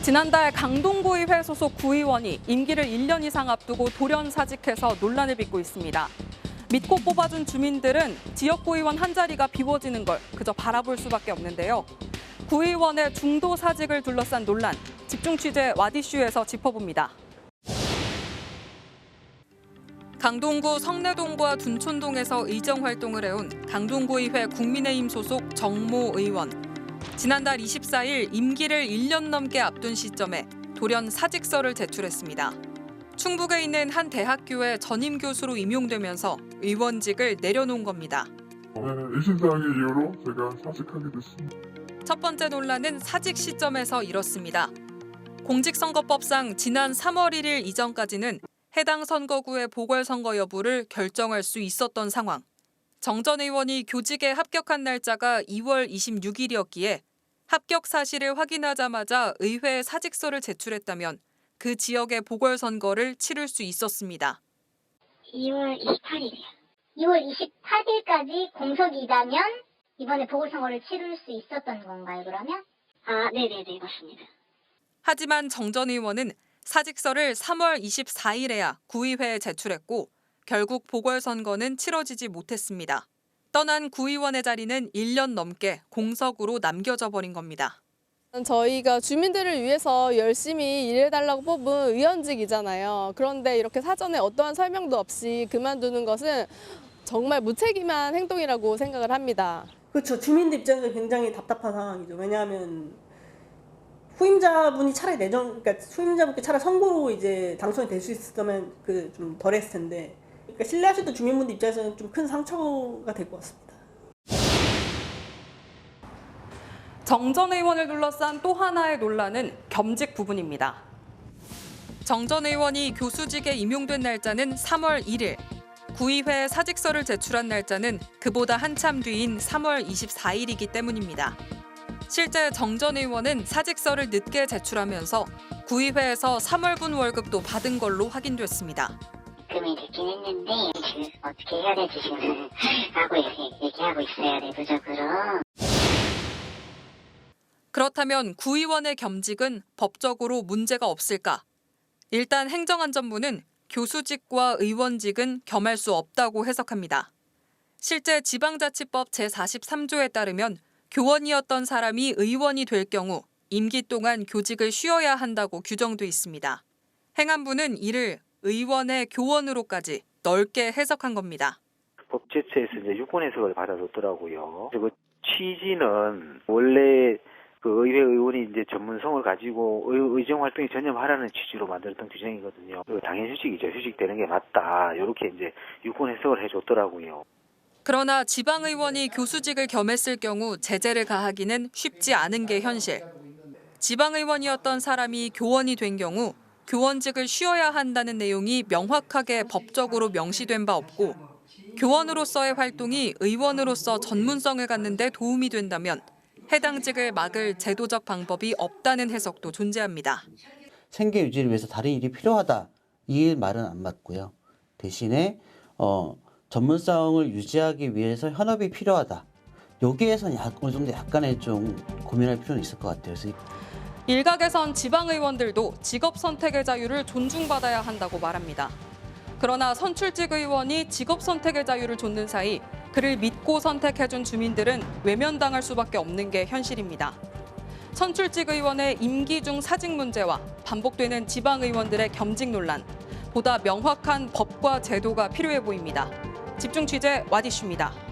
지난달 강동구의회 소속 구의원이 임기를 1년 이상 앞두고 돌연사직해서 논란을 빚고 있습니다. 믿고 뽑아준 주민들은 지역구의원 한 자리가 비워지는 걸 그저 바라볼 수밖에 없는데요. 구의원의 중도 사직을 둘러싼 논란, 집중 취재 와디슈에서 짚어봅니다. 강동구 성내동과 둔촌동에서 의정 활동을 해온 강동구의회 국민의힘 소속 정모 의원. 지난달 24일 임기를 1년 넘게 앞둔 시점에 돌연 사직서를 제출했습니다. 충북에 있는 한 대학교의 전임 교수로 임용되면서 의원직을 내려놓은 겁니다. 일신상의 이유로 제가 사직하게 됐습니다. 첫 번째 논란은 사직 시점에서 이렇습니다. 공직선거법상 지난 3월 1일 이전까지는 해당 선거구의 보궐선거 여부를 결정할 수 있었던 상황. 정 전 의원이 교직에 합격한 날짜가 2월 26일이었기에 합격 사실을 확인하자마자 의회에 사직서를 제출했다면 그 지역의 보궐선거를 치를 수 있었습니다. 2월 28일이요. 2월 28일까지 공석이라면 이번에 보궐선거를 치를 수 있었던 건가요, 그러면? 네네네, 맞습니다. 하지만 정 전 의원은 사직서를 3월 24일에야 구의회에 제출했고 결국 보궐선거는 치러지지 못했습니다. 떠난 구의원의 자리는 1년 넘게 공석으로 남겨져 버린 겁니다. 저희가 주민들을 위해서 열심히 일해달라고 뽑은 의원직이잖아요. 그런데 이렇게 사전에 어떠한 설명도 없이 그만두는 것은 정말 무책임한 행동이라고 생각을 합니다. 그렇죠. 주민들 입장에서 굉장히 답답한 상황이죠. 왜냐하면 후임자분이 차라리 그러니까 후임자분께 차라리 선거로 이제 당선이 될 수 있었다면 좀 덜했을 텐데. 그러니까 신뢰하셨던 주민분들 입장에서는 좀 큰 상처가 될 것 같습니다. 정 전 의원을 둘러싼 또 하나의 논란은 겸직 부분입니다. 정 전 의원이 교수직에 임용된 날짜는 3월 1일, 구의회에 사직서를 제출한 날짜는 그보다 한참 뒤인 3월 24일이기 때문입니다. 실제 정 전 의원은 사직서를 늦게 제출하면서 구의회에서 3월분 월급도 받은 걸로 확인됐습니다. 금이 됐긴 했는데 지금 어떻게 해야 될지 지금 하고 얘기하고 있어요, 내부적으로. 그렇다면 구의원의 겸직은 법적으로 문제가 없을까? 일단 행정안전부는 교수직과 의원직은 겸할 수 없다고 해석합니다. 실제 지방자치법 제43조에 따르면 교원이었던 사람이 의원이 될 경우 임기 동안 교직을 쉬어야 한다고 규정돼 있습니다. 행안부는 이를 의원의 교원으로까지 넓게 해석한 겁니다. 법제처에서 이제 유권 해석을 받아줬더라고요. 그 취지는 원래 그 의회 의원이 이제 전문성을 가지고 의정 활동에 전념하라는 취지로 만들었던 규정이거든요. 당연 휴직이죠. 휴직되는 게 맞다. 이렇게 이제 유권 해석을 해줬더라고요. 그러나 지방의원이 교수직을 겸했을 경우 제재를 가하기는 쉽지 않은 게 현실. 지방의원이었던 사람이 교원이 된 경우 교원직을 쉬어야 한다는 내용이 명확하게 법적으로 명시된 바 없고 교원으로서의 활동이 의원으로서 전문성을 갖는 데 도움이 된다면 해당직을 막을 제도적 방법이 없다는 해석도 존재합니다. 생계 유지를 위해서 다른 일이 필요하다. 이 말은 안 맞고요. 대신에 전문성을 유지하기 위해서 현업이 필요하다. 여기에선 어느 정도 약간의 좀 고민할 필요는 있을 것 같아요. 그래서 일각에선 지방의원들도 직업 선택의 자유를 존중받아야 한다고 말합니다. 그러나 선출직 의원이 직업 선택의 자유를 좇는 사이 그를 믿고 선택해준 주민들은 외면당할 수밖에 없는 게 현실입니다. 선출직 의원의 임기 중 사직 문제와 반복되는 지방의원들의 겸직 논란, 보다 명확한 법과 제도가 필요해 보입니다. 집중 취재 와디슈입니다.